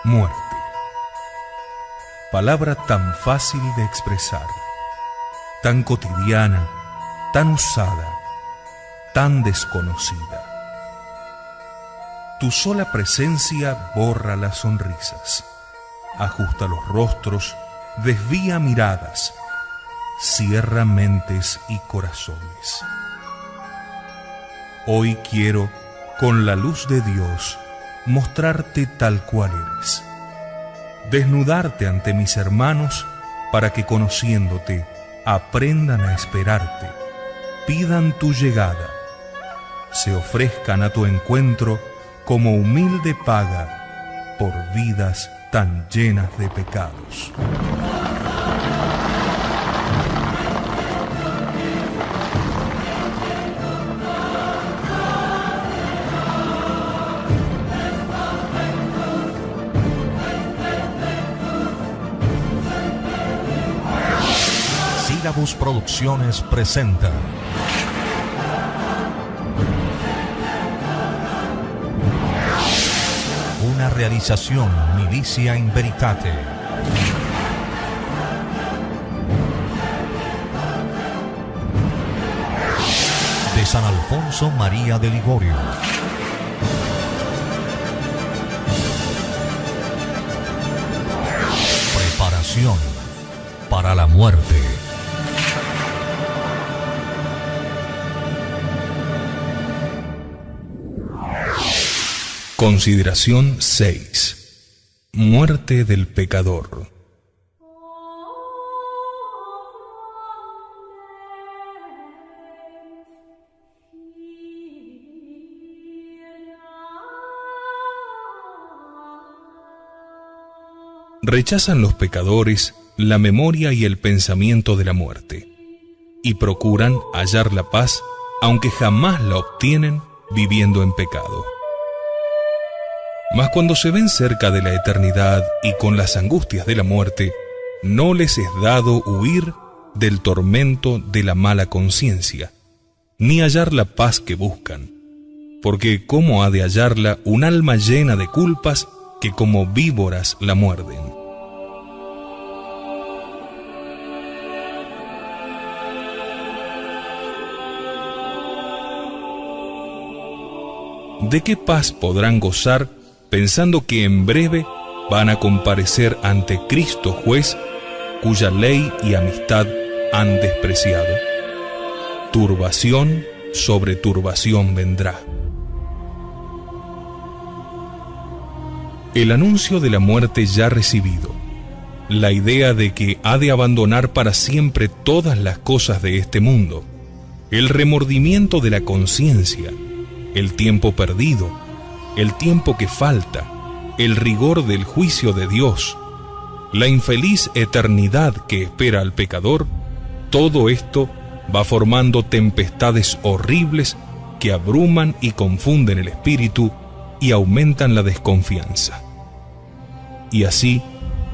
Muerte. Palabra tan fácil de expresar, tan cotidiana, tan usada, tan desconocida. Tu sola presencia borra las sonrisas, ajusta los rostros, desvía miradas, cierra mentes y corazones. Hoy quiero, con la luz de Dios, mostrarte tal cual eres. Desnudarte ante mis hermanos para que, conociéndote, aprendan a esperarte, pidan tu llegada, se ofrezcan a tu encuentro como humilde paga por vidas tan llenas de pecados. Sílabus Producciones presenta una realización Milicia in Veritate. De San Alfonso María de Ligorio. Preparación para la muerte. Consideración 6. Muerte del pecador. Rechazan los pecadores la memoria y el pensamiento de la muerte, y procuran hallar la paz, aunque jamás la obtienen viviendo en pecado. Mas cuando se ven cerca de la eternidad y con las angustias de la muerte, no les es dado huir del tormento de la mala conciencia, ni hallar la paz que buscan, porque ¿cómo ha de hallarla un alma llena de culpas que como víboras la muerden? ¿De qué paz podrán gozar pensando que en breve van a comparecer ante Cristo juez, cuya ley y amistad han despreciado? Turbación sobre turbación vendrá. El anuncio de la muerte ya recibido, la idea de que ha de abandonar para siempre todas las cosas de este mundo, el remordimiento de la conciencia, el tiempo perdido, el tiempo que falta, el rigor del juicio de Dios, la infeliz eternidad que espera al pecador, todo esto va formando tempestades horribles que abruman y confunden el espíritu y aumentan la desconfianza. Y así,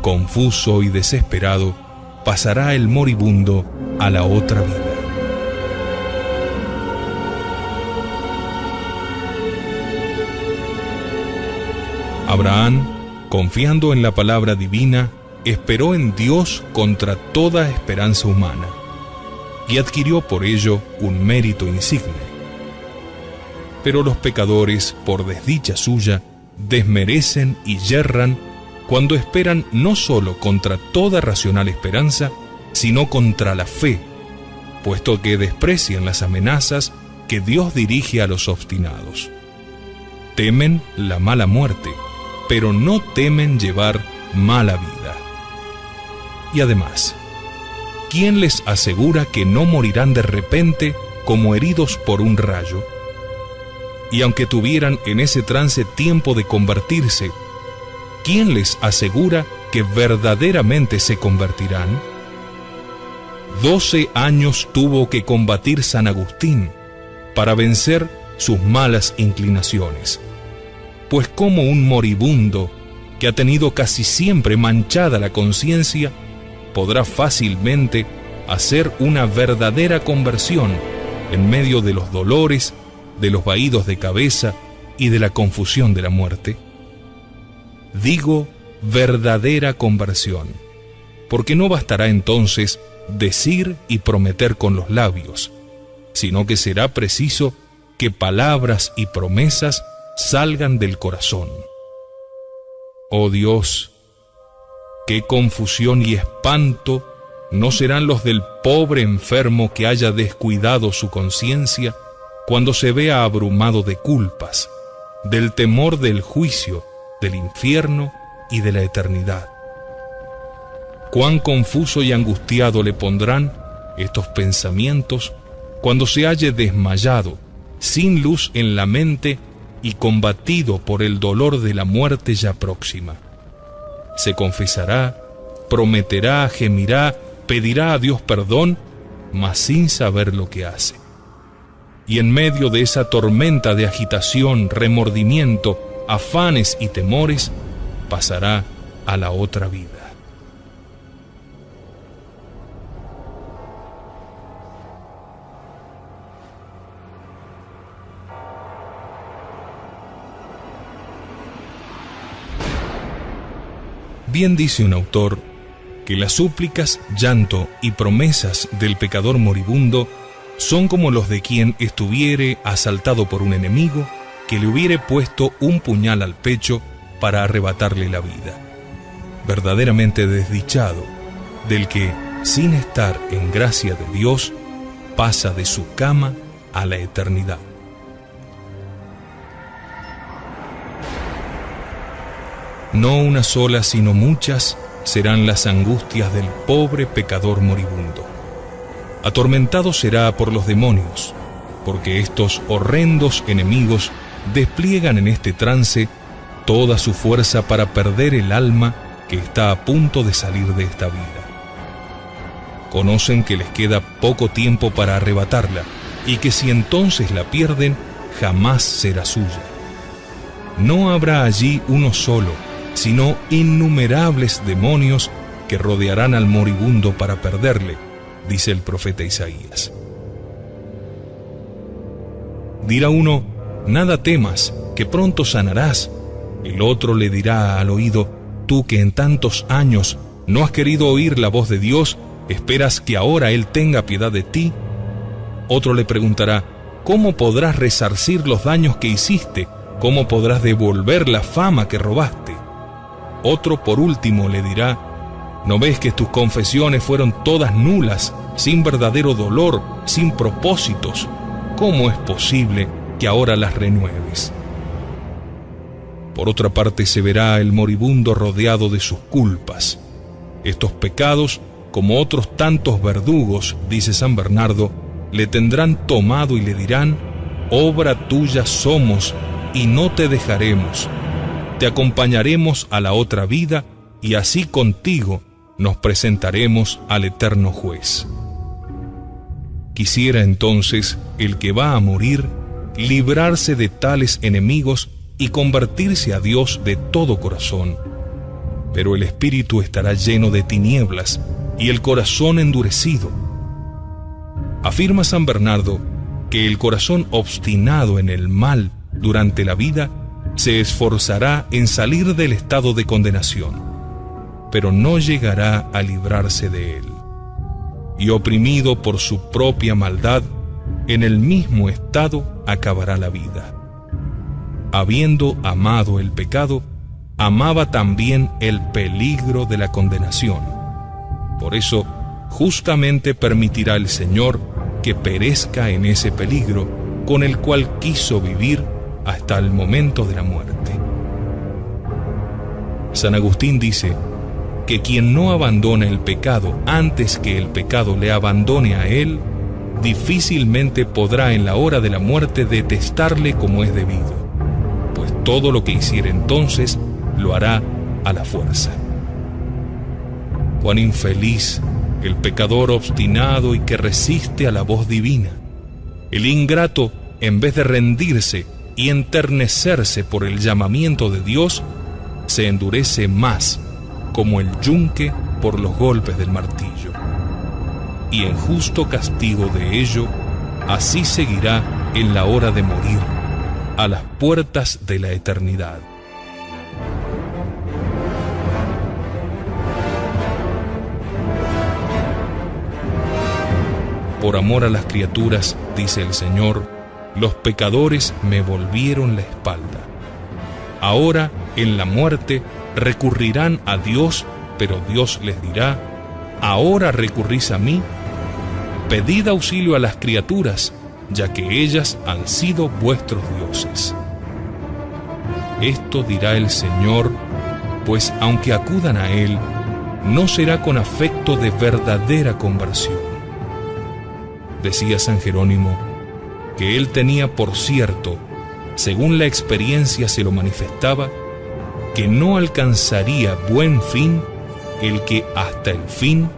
confuso y desesperado, pasará el moribundo a la otra vida. Abraham, confiando en la palabra divina, esperó en Dios contra toda esperanza humana y adquirió por ello un mérito insigne. Pero los pecadores, por desdicha suya, desmerecen y yerran cuando esperan no solo contra toda racional esperanza, sino contra la fe, puesto que desprecian las amenazas que Dios dirige a los obstinados. Temen la mala muerte, pero no temen llevar mala vida. Y además, ¿quién les asegura que no morirán de repente como heridos por un rayo? Y aunque tuvieran en ese trance tiempo de convertirse, ¿quién les asegura que verdaderamente se convertirán? 12 años tuvo que combatir San Agustín para vencer sus malas inclinaciones. Pues como un moribundo que ha tenido casi siempre manchada la conciencia, podrá fácilmente hacer una verdadera conversión en medio de los dolores, de los vaídos de cabeza y de la confusión de la muerte. Digo verdadera conversión, porque no bastará entonces decir y prometer con los labios, sino que será preciso que palabras y promesas salgan del corazón. Oh Dios, qué confusión y espanto no serán los del pobre enfermo que haya descuidado su conciencia cuando se vea abrumado de culpas, del temor del juicio, del infierno y de la eternidad. Cuán confuso y angustiado le pondrán estos pensamientos cuando se halle desmayado, sin luz en la mente y combatido por el dolor de la muerte ya próxima. Se confesará, prometerá, gemirá, pedirá a Dios perdón, mas sin saber lo que hace. Y en medio de esa tormenta de agitación, remordimiento, afanes y temores, pasará a la otra vida. Bien dice un autor que las súplicas, llanto y promesas del pecador moribundo son como los de quien estuviere asaltado por un enemigo que le hubiere puesto un puñal al pecho para arrebatarle la vida. Verdaderamente desdichado del que, sin estar en gracia de Dios, pasa de su cama a la eternidad. No una sola, sino muchas serán las angustias del pobre pecador moribundo. Atormentado será por los demonios, porque estos horrendos enemigos despliegan en este trance toda su fuerza para perder el alma que está a punto de salir de esta vida. Conocen que les queda poco tiempo para arrebatarla y que si entonces la pierden, jamás será suya. No habrá allí uno solo, sino innumerables demonios que rodearán al moribundo para perderle, dice el profeta Isaías. Dirá uno, nada temas, que pronto sanarás. El otro le dirá al oído, tú que en tantos años no has querido oír la voz de Dios, ¿esperas que ahora Él tenga piedad de ti? Otro le preguntará, ¿cómo podrás resarcir los daños que hiciste? ¿Cómo podrás devolver la fama que robaste? Otro, por último, le dirá, ¿no ves que tus confesiones fueron todas nulas, sin verdadero dolor, sin propósitos? ¿Cómo es posible que ahora las renueves? Por otra parte, se verá el moribundo rodeado de sus culpas. Estos pecados, como otros tantos verdugos, dice San Bernardo, le tendrán tomado y le dirán, obra tuya somos y no te dejaremos. Te acompañaremos a la otra vida y así contigo nos presentaremos al eterno juez. Quisiera entonces el que va a morir librarse de tales enemigos y convertirse a Dios de todo corazón, pero el espíritu estará lleno de tinieblas y el corazón endurecido. Afirma San Bernardo que el corazón obstinado en el mal durante la vida se esforzará en salir del estado de condenación, pero no llegará a librarse de él. Y oprimido por su propia maldad, en el mismo estado acabará la vida. Habiendo amado el pecado, amaba también el peligro de la condenación. Por eso, justamente permitirá el Señor que perezca en ese peligro con el cual quiso vivir hasta el momento de la muerte. San Agustín dice que quien no abandona el pecado antes que el pecado le abandone a él, difícilmente podrá en la hora de la muerte detestarle como es debido, pues todo lo que hiciere entonces lo hará a la fuerza. Cuán infeliz el pecador obstinado y que resiste a la voz divina. El ingrato, en vez de rendirse y enternecerse por el llamamiento de Dios, se endurece más, como el yunque por los golpes del martillo. Y en justo castigo de ello, así seguirá en la hora de morir, a las puertas de la eternidad. por amor a las criaturas, dice el Señor, los pecadores me volvieron la espalda. Ahora, en la muerte, recurrirán a Dios, pero Dios les dirá: ¿ahora recurrís a mí? Pedid auxilio a las criaturas, ya que ellas han sido vuestros dioses. Esto dirá el Señor, pues aunque acudan a Él, no será con afecto de verdadera conversión. Decía San Jerónimo que él tenía por cierto, según la experiencia se lo manifestaba, que no alcanzaría buen fin el que hasta el fin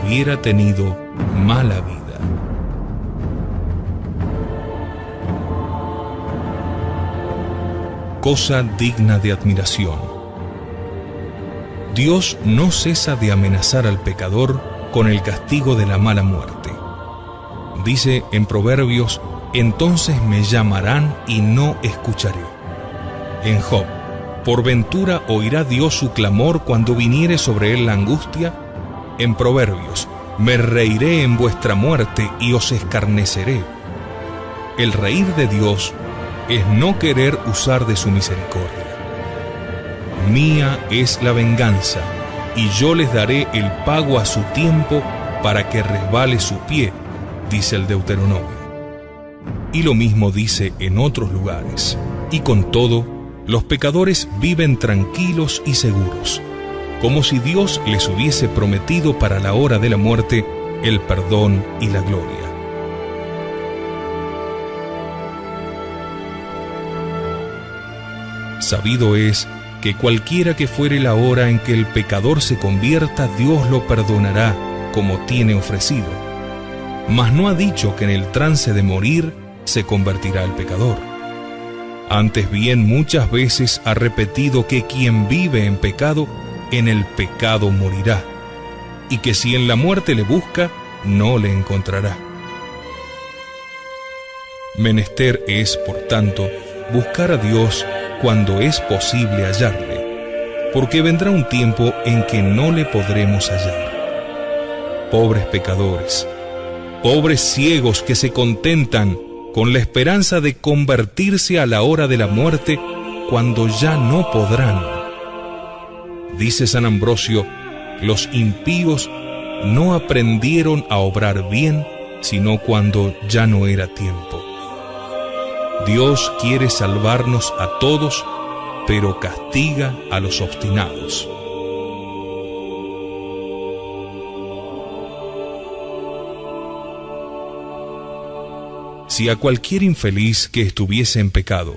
hubiera tenido mala vida. Cosa digna de admiración. Dios no cesa de amenazar al pecador con el castigo de la mala muerte. Dice en Proverbios: entonces me llamarán y no escucharé. En Job: ¿por ventura oirá Dios su clamor cuando viniere sobre él la angustia? En Proverbios: me reiré en vuestra muerte y os escarneceré. El reír de Dios es no querer usar de su misericordia. Mía es la venganza, y yo les daré el pago a su tiempo para que resbale su pie, dice el Deuteronomio. Y lo mismo dice en otros lugares. Y con todo, los pecadores viven tranquilos y seguros, como si Dios les hubiese prometido para la hora de la muerte el perdón y la gloria. Sabido es que cualquiera que fuere la hora en que el pecador se convierta, Dios lo perdonará como tiene ofrecido. Mas no ha dicho que en el trance de morir se convertirá el pecador. Antes bien, muchas veces ha repetido que quien vive en pecado, en el pecado morirá, y que si en la muerte le busca, no le encontrará. Menester es, por tanto, buscar a Dios cuando es posible hallarle, porque vendrá un tiempo en que no le podremos hallar. Pobres pecadores, pobres ciegos que se contentan con la esperanza de convertirse a la hora de la muerte cuando ya no podrán. Dice San Ambrosio: los impíos no aprendieron a obrar bien sino cuando ya no era tiempo. Dios quiere salvarnos a todos, pero castiga a los obstinados. Si a cualquier infeliz que estuviese en pecado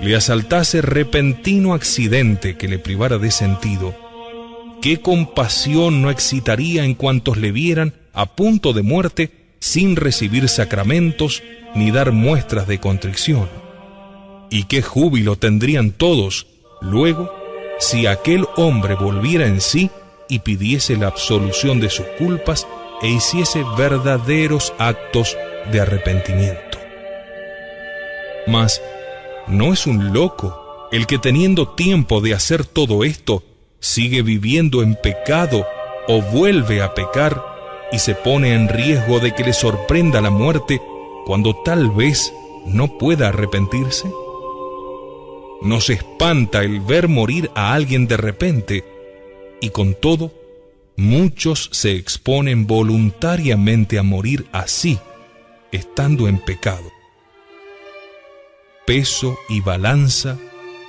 le asaltase repentino accidente que le privara de sentido, ¿qué compasión no excitaría en cuantos le vieran a punto de muerte sin recibir sacramentos ni dar muestras de contrición? ¿Y qué júbilo tendrían todos luego si aquel hombre volviera en sí y pidiese la absolución de sus culpas e hiciese verdaderos actos de arrepentimiento? Mas ¿no es un loco el que, teniendo tiempo de hacer todo esto, sigue viviendo en pecado o vuelve a pecar y se pone en riesgo de que le sorprenda la muerte cuando tal vez no pueda arrepentirse? Nos espanta el ver morir a alguien de repente, y con todo, muchos se exponen voluntariamente a morir así, estando en pecado. Peso y balanza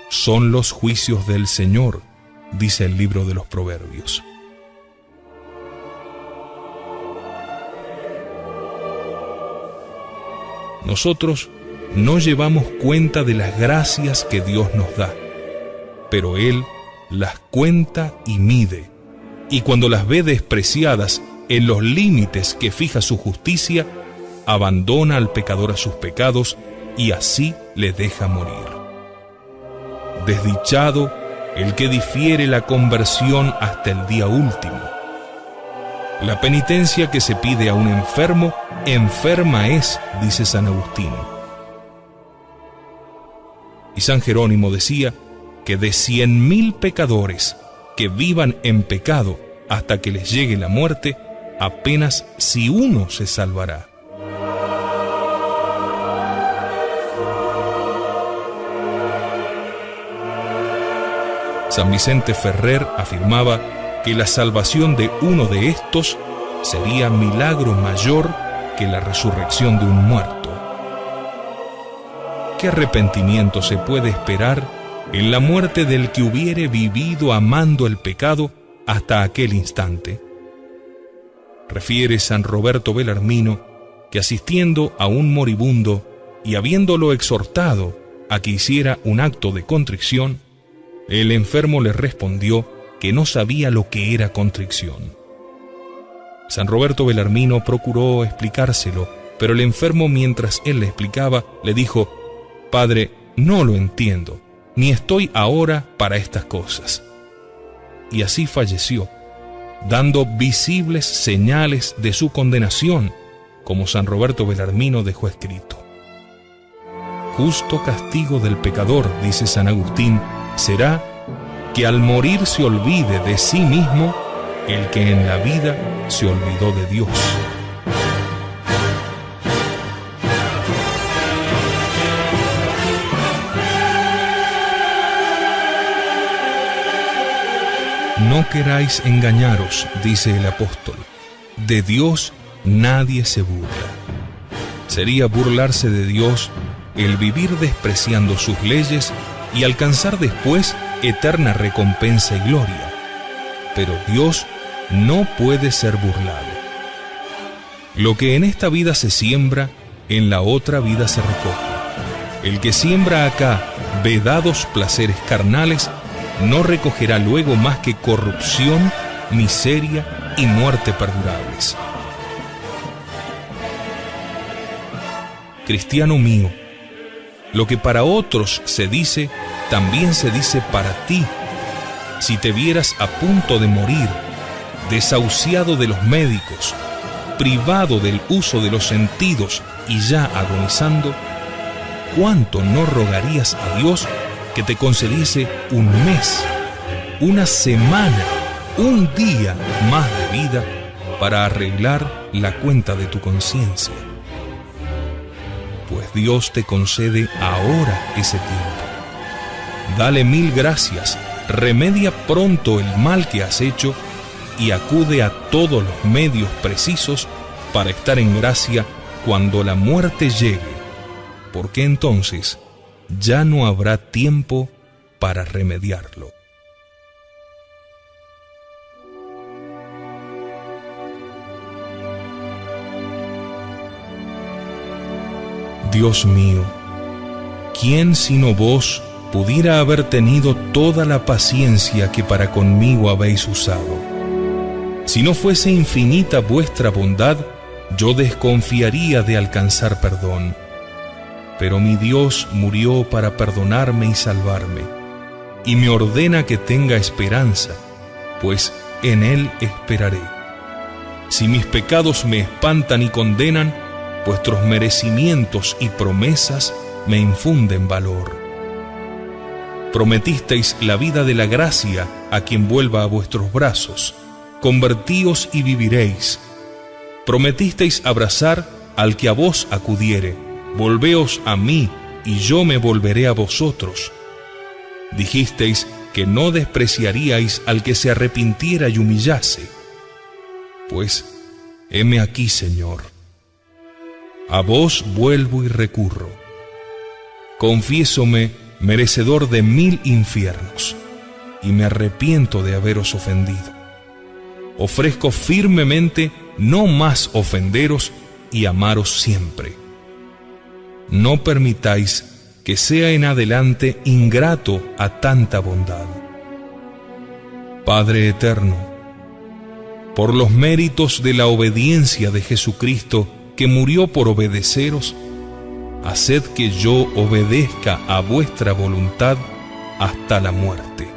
son los juicios del Señor, dice el libro de los Proverbios. Nosotros no llevamos cuenta de las gracias que Dios nos da, pero Él las cuenta y mide, y cuando las ve despreciadas en los límites que fija su justicia, abandona al pecador a sus pecados y así le deja morir. Desdichado el que difiere la conversión hasta el día último. La penitencia que se pide a un enfermo, enferma es, dice San Agustín. Y San Jerónimo decía que de 100.000 pecadores que vivan en pecado hasta que les llegue la muerte, apenas si uno se salvará. San Vicente Ferrer afirmaba que la salvación de uno de estos sería milagro mayor que la resurrección de un muerto. ¿Qué arrepentimiento se puede esperar en la muerte del que hubiere vivido amando el pecado hasta aquel instante? Refiere San Roberto Bellarmino que asistiendo a un moribundo y habiéndolo exhortado a que hiciera un acto de contrición, el enfermo le respondió que no sabía lo que era contrición. San Roberto Bellarmino procuró explicárselo, pero el enfermo, mientras él le explicaba, le dijo: «Padre, no lo entiendo, ni estoy ahora para estas cosas». Y así falleció, dando visibles señales de su condenación, como San Roberto Bellarmino dejó escrito. Justo castigo del pecador, dice San Agustín, será que al morir se olvide de sí mismo el que en la vida se olvidó de Dios. No queráis engañaros, dice el apóstol. De Dios nadie se burla. Sería burlarse de Dios el vivir despreciando sus leyes y alcanzar después eterna recompensa y gloria. Pero Dios no puede ser burlado. Lo que en esta vida se siembra, en la otra vida se recoge. El que siembra acá vedados placeres carnales, no recogerá luego más que corrupción, miseria y muerte perdurables. Cristiano mío, lo que para otros se dice, también se dice para ti. Si te vieras a punto de morir, desahuciado de los médicos, privado del uso de los sentidos y ya agonizando, ¿cuánto no rogarías a Dios que te concediese un mes, una semana, un día más de vida para arreglar la cuenta de tu conciencia? Pues Dios te concede ahora ese tiempo. Dale mil gracias, remedia pronto el mal que has hecho y acude a todos los medios precisos para estar en gracia cuando la muerte llegue, porque entonces ya no habrá tiempo para remediarlo. Dios mío, ¿quién sino vos pudiera haber tenido toda la paciencia que para conmigo habéis usado? Si no fuese infinita vuestra bondad, yo desconfiaría de alcanzar perdón. Pero mi Dios murió para perdonarme y salvarme, y me ordena que tenga esperanza, pues en Él esperaré. Si mis pecados me espantan y condenan, vuestros merecimientos y promesas me infunden valor. Prometisteis la vida de la gracia a quien vuelva a vuestros brazos. Convertíos y viviréis. Prometisteis abrazar al que a vos acudiere. Volveos a mí, y yo me volveré a vosotros. Dijisteis que no despreciaríais al que se arrepintiera y humillase. Pues, heme aquí, Señor. A vos vuelvo y recurro. Confiésome merecedor de 1000 infiernos, y me arrepiento de haberos ofendido. Ofrezco firmemente no más ofenderos y amaros siempre. No permitáis que sea en adelante ingrato a tanta bondad. Padre eterno, por los méritos de la obediencia de Jesucristo, que murió por obedeceros, haced que yo obedezca a vuestra voluntad hasta la muerte.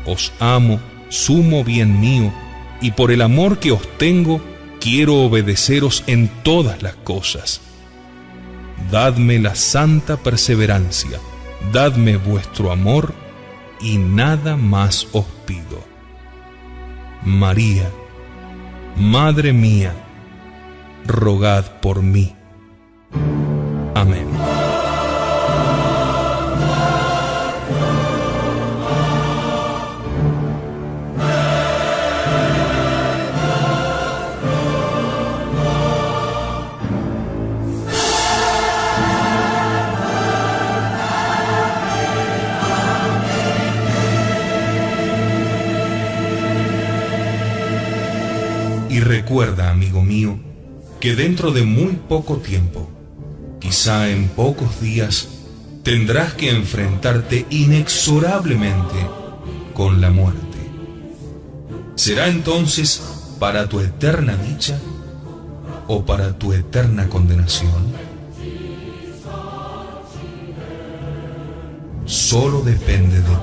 Os amo, sumo bien mío, y por el amor que os tengo, quiero obedeceros en todas las cosas. Dadme la santa perseverancia, dadme vuestro amor, y nada más os pido. María, Madre mía, rogad por mí. Amén. Recuerda, amigo mío, que dentro de muy poco tiempo, quizá en pocos días, tendrás que enfrentarte inexorablemente con la muerte. ¿Será entonces para tu eterna dicha o para tu eterna condenación? Solo depende de ti.